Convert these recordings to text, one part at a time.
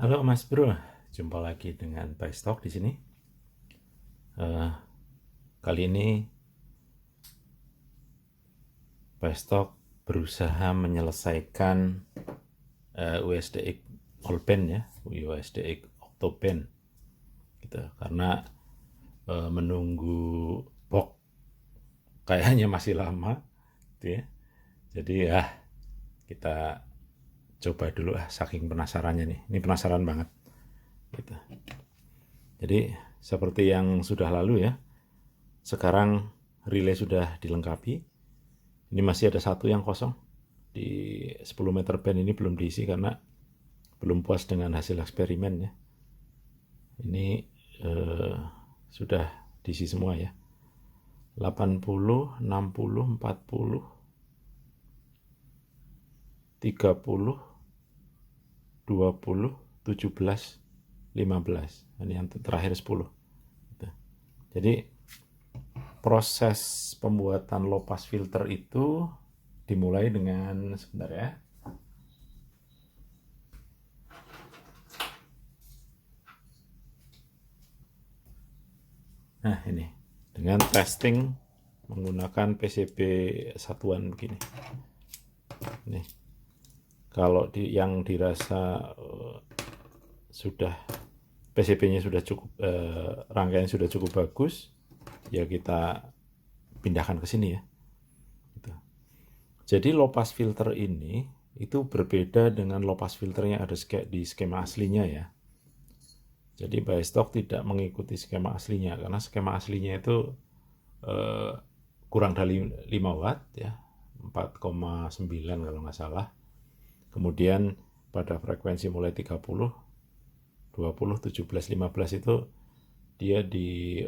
Halo Mas Bro, jumpa lagi dengan Stock di sini. Kali ini Stock berusaha menyelesaikan USDX Allband ya, USDX Octoband, gitu. Karena menunggu box kayaknya masih lama, gitu ya. Jadi ya kita coba dulu saking penasarannya nih. Ini penasaran banget, gitu. Jadi seperti yang sudah lalu ya, sekarang relay sudah dilengkapi. Ini masih ada satu yang kosong. Di 10 meter band ini belum diisi karena belum puas dengan hasil eksperimen ya. Ini sudah diisi semua ya. 80, 60, 40, 30, 20, 17, 15. Ini yang terakhir 10. Jadi proses pembuatan low pass filter itu dimulai dengan, sebentar ya. Nah ini, dengan testing menggunakan PCB satuan begini. Nih, kalau yang dirasa sudah PCB-nya sudah cukup, rangkaian sudah cukup bagus, ya kita pindahkan ke sini ya. Gitu. Jadi low pass filter ini itu berbeda dengan low pass filter yang ada di skema aslinya ya. Jadi Stock tidak mengikuti skema aslinya karena skema aslinya itu kurang dari 5 watt ya, 4,9 kalau nggak salah. Kemudian pada frekuensi mulai 30, 20, 17, 15 itu dia di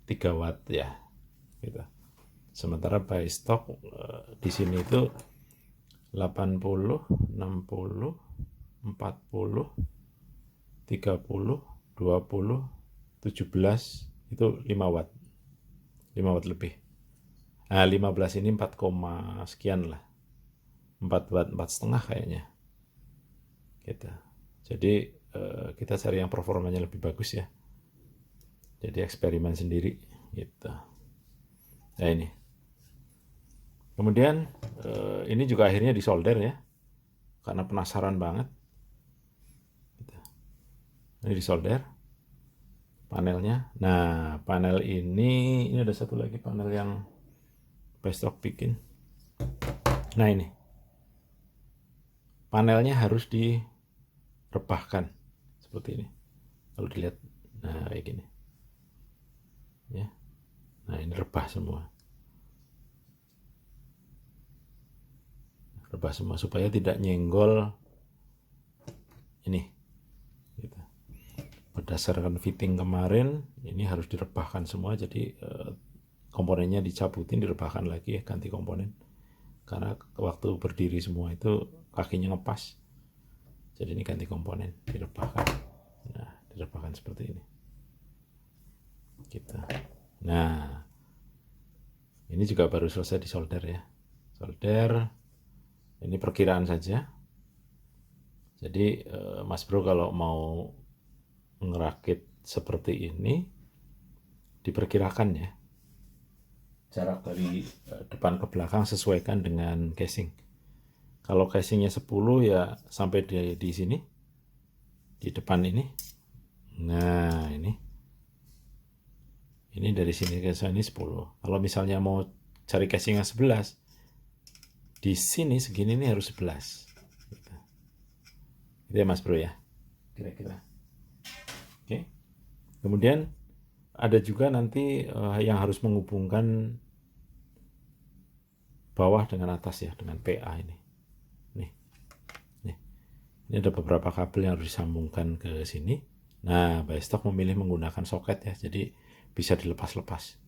3 watt ya, gitu. Sementara Stock di sini itu 80, 60, 40, 30, 20, 17 itu 5 watt. 5 watt lebih. Nah, 15 ini 4, sekian lah. 4 watt, 4,5 kayaknya. Gitu. Jadi kita cari yang performanya lebih bagus ya. Jadi eksperimen sendiri gitu. Nah ini. Kemudian ini juga akhirnya disolder ya. Karena penasaran banget. Gitu. Ini disolder panelnya. Nah, panel ini ada satu lagi panel yang Stock bikin. Nah ini. Panelnya harus direbahkan seperti ini. Kalau dilihat, nah kayak gini. Ya. Nah, ini rebah semua. Rebah semua supaya tidak nyenggol ini. Gitu. Berdasarkan fitting kemarin, ini harus direbahkan semua. Jadi komponennya dicabutin, direbahkan lagi ya, ganti komponen. Karena waktu berdiri semua itu kakinya ngepas. Jadi ini ganti komponen, direbahkan. Nah, direbahkan seperti ini. Gitu. Nah, ini juga baru selesai disolder ya. Solder, ini perkiraan saja. Jadi Mas Bro kalau mau ngerakit seperti ini, diperkirakan ya. Jarak dari depan ke belakang sesuaikan dengan casing. Kalau casingnya 10 ya sampai di sini, di depan ini. Nah ini dari sini ke sini 10. Kalau misalnya mau cari casing yang 11, di sini segini nih harus 11. Gitu. Itu ya Mas Bro ya, kira-kira. Oke. Kemudian ada juga nanti yang harus menghubungkan bawah dengan atas ya, dengan PA ini. Ini ada beberapa kabel yang harus disambungkan ke sini. Nah, Stock memilih menggunakan soket ya, jadi bisa dilepas-lepas.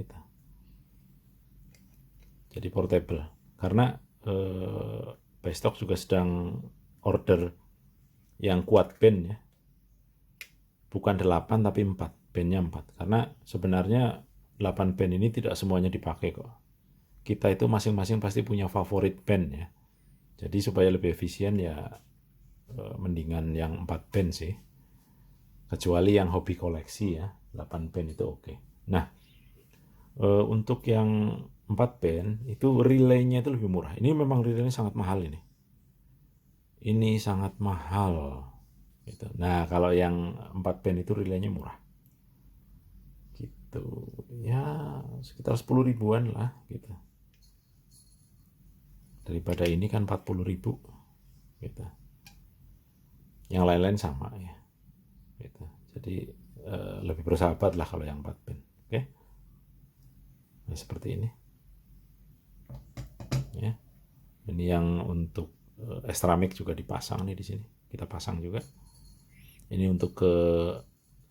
Gitu. Jadi portable. Karena Stock juga sedang order yang kuat band ya. Bukan 8 tapi 4, bandnya 4. Karena sebenarnya 8 band ini tidak semuanya dipakai kok. Kita itu masing-masing pasti punya favorit band ya. Jadi supaya lebih efisien ya mendingan yang 4 band sih. Kecuali yang hobi koleksi ya, 8 band itu oke. Nah, untuk yang 4 band itu relaynya itu lebih murah. Ini memang relaynya sangat mahal ini. Ini sangat mahal. Gitu. Nah, kalau yang 4 band itu relaynya murah. Gitu. Ya, sekitar 10 ribuan lah gitu. Daripada ini kan 40 ribu gitu. Yang lain-lain sama ya gitu. Jadi lebih bersahabat lah kalau yang 4 band. Oke. Nah, seperti ini ya. Ini yang untuk extra mic juga dipasang nih di sini, kita pasang juga. Ini untuk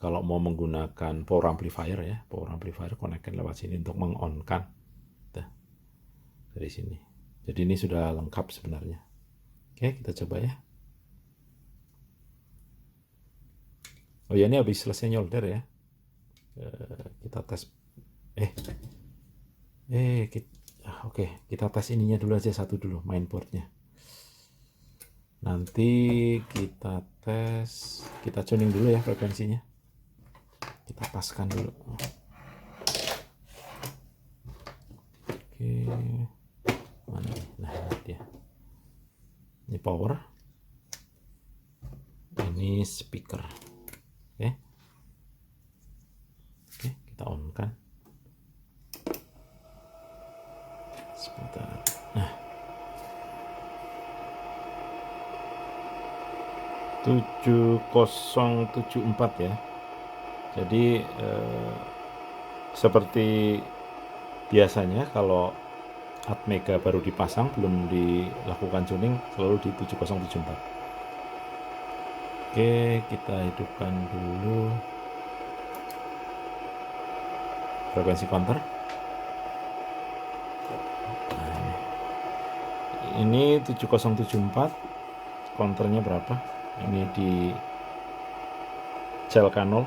kalau mau menggunakan power amplifier ya, power amplifier konekkan lewat sini untuk mengonkan dari sini. Jadi ini sudah lengkap sebenarnya. Oke, kita coba ya. Oh ya, ini habis selesai nyolder ya. Kita tes. Oke, kita tes ininya dulu aja satu dulu, mainboardnya. Nanti kita tes, kita tuning dulu ya frekuensinya. Kita paskan dulu. Oke, mana nih? Nah, ini dia. Ini power. Ini speaker. Oke, kita on kan. Sebentar. Nah, 7074 ya. Jadi seperti biasanya kalau Atmega baru dipasang belum dilakukan tuning selalu di 7074. Oke, kita hidupkan dulu frekuensi counter. Nah, ini 7074, counternya berapa? Ini di Celkanol.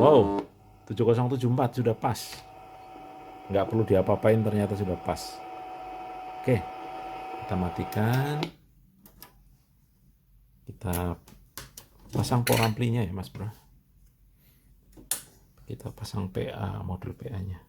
Wow, 7074 sudah pas. Nggak perlu diapa-apain, ternyata sudah pas. Oke, kita matikan. Kita pasang power amplinya ya Mas Bro. Kita pasang PA, modul PA-nya.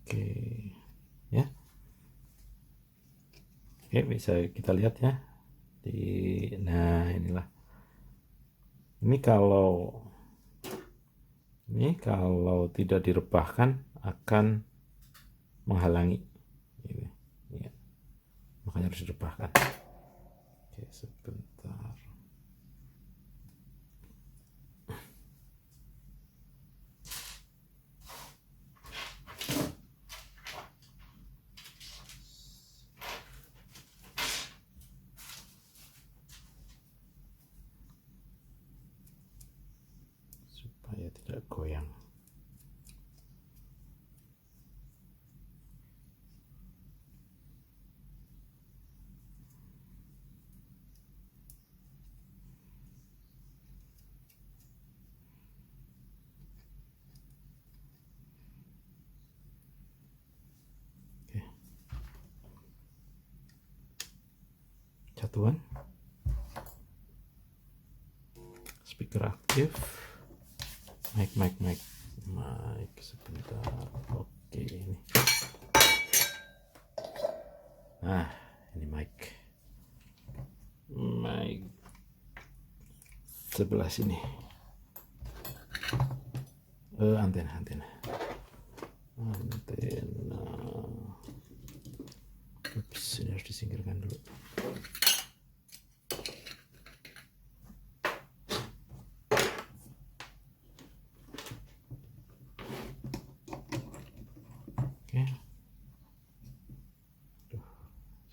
Oke, ya. Oke, bisa kita lihat ya. Nah, inilah. Ini kalau tidak direbahkan akan menghalangi. Ini, ya. Makanya harus direbahkan. Oke, sebentar. Supaya tidak goyang. Satuan speaker aktif, mic sebentar. Oke, ini nah ini mic sebelah sini. Antena ups, ini harus disingkirkan dulu. Oke.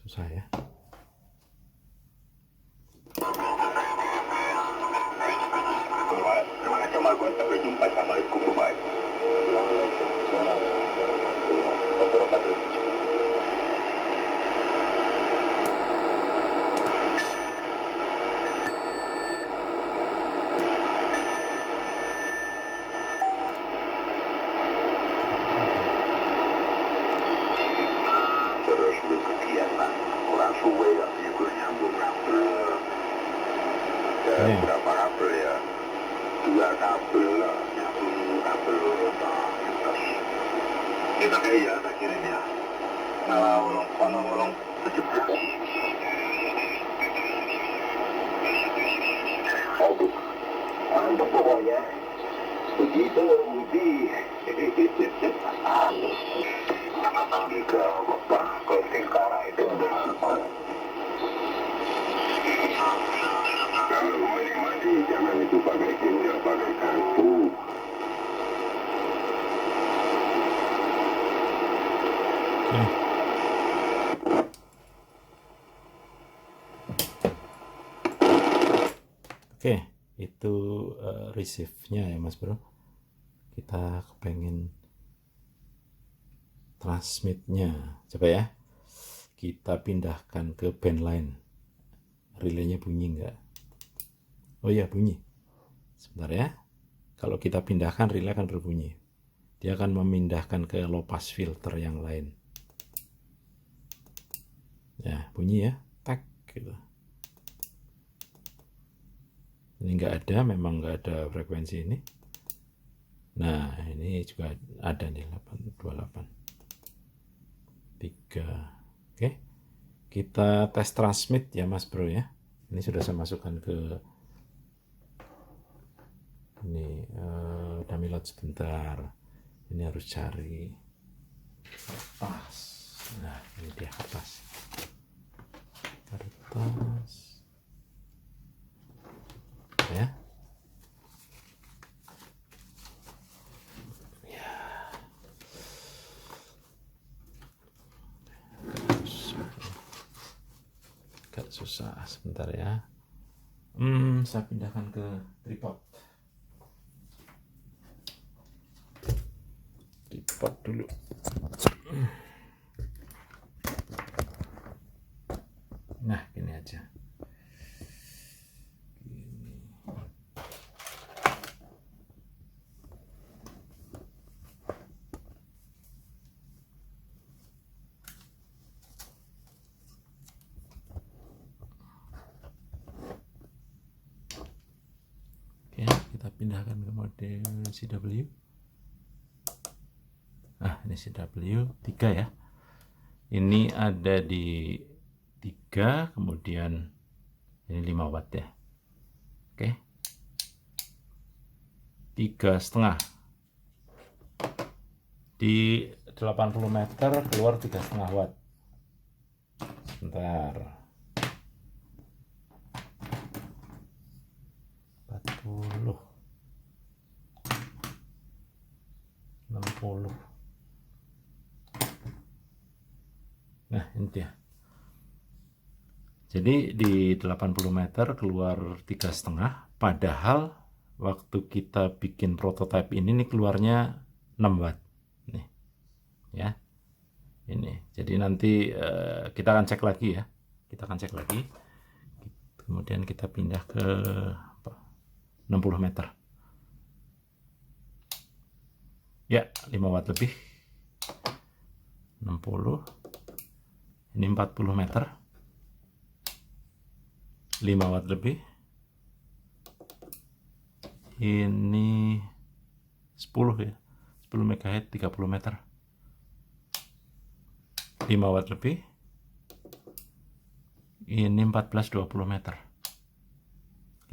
Susah ya. Bagus, sampai jumpa. Assalamualaikum. Bye. Terus berkegiatan orang suwe ya, juga nyambung kabel. Berapa kabel ya? 2 kabel lah, nyambung kabel terus kita kayak tak kirim ya. Nah, orang 17. Aduh, mantap pokoknya. Begitu Budi. Jika Bapak ke Tingkara itu kalau menikmati jangan itu pakai ginjal, pakai kartu. Oke, itu receive-nya ya Mas Bro. Kita kepengen transmit-nya. Coba ya. Kita pindahkan ke band line. Relaynya bunyi enggak? Oh iya, bunyi. Sebentar ya. Kalau kita pindahkan, relay akan berbunyi. Dia akan memindahkan ke low pass filter yang lain. Ya, bunyi ya. Tak gitu. Ini enggak ada, memang enggak ada frekuensi ini. Nah, ini juga ada nih 828 3. Oke. Kita tes transmit ya Mas Bro ya. Ini sudah saya masukkan ke ini download sebentar. Ini harus cari kertas. Nah, ini dia kertas. Ya. Agak susah sebentar ya. Saya pindahkan ke tripod. Tripod dulu. Nah, gini aja. Kita pindahkan ke model CW. Nah, ini CW 3 ya. Ini ada di 3, kemudian ini 5 watt ya. Oke. 3,5. Di 80 meter keluar 3,5 watt. Sebentar. 40. 60. Nah, ini dia. Jadi di 80 meter keluar 3,5, padahal waktu kita bikin prototipe ini nih keluarnya 6 watt. Nih. Ya. Ini. Jadi nanti kita akan cek lagi ya. Kita akan cek lagi. Kemudian kita pindah ke 60 meter. Ya, 5 watt lebih. 60. Ini 40 meter. 5 watt lebih. Ini 10 ya. 10 MHz 30 meter. 5 watt lebih. Ini 14-20 meter.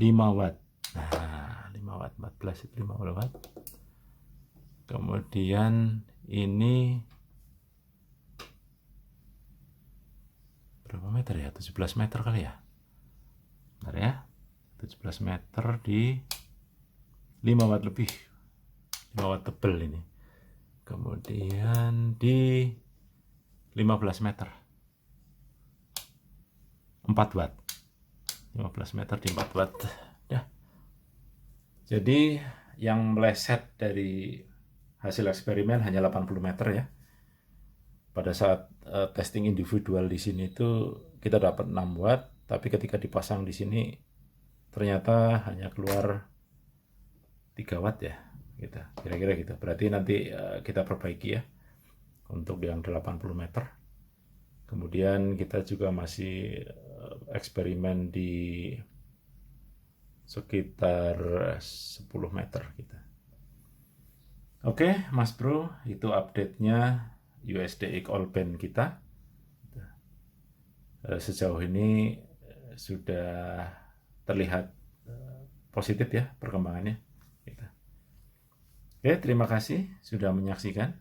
5 watt. Nah, 5 watt 14 itu 50 watt. Kemudian ini berapa meter ya? 17 meter kali ya. Bentar ya. 17 meter di 5 watt lebih. 5 watt tebel ini. Kemudian di 15 meter. 4 watt. 15 meter di 4 watt. Ya. Jadi yang meleset dari hasil eksperimen hanya 80 meter ya. Pada saat testing individual di sini itu kita dapat 6 watt, tapi ketika dipasang di sini ternyata hanya keluar 3 watt ya. Gitu. Kira-kira gitu. Berarti nanti kita perbaiki ya untuk yang 80 meter. Kemudian kita juga masih eksperimen di sekitar 10 meter gitu. Oke, Mas Bro, itu update-nya USD All Band kita. Sejauh ini sudah terlihat positif ya perkembangannya. Oke, terima kasih sudah menyaksikan.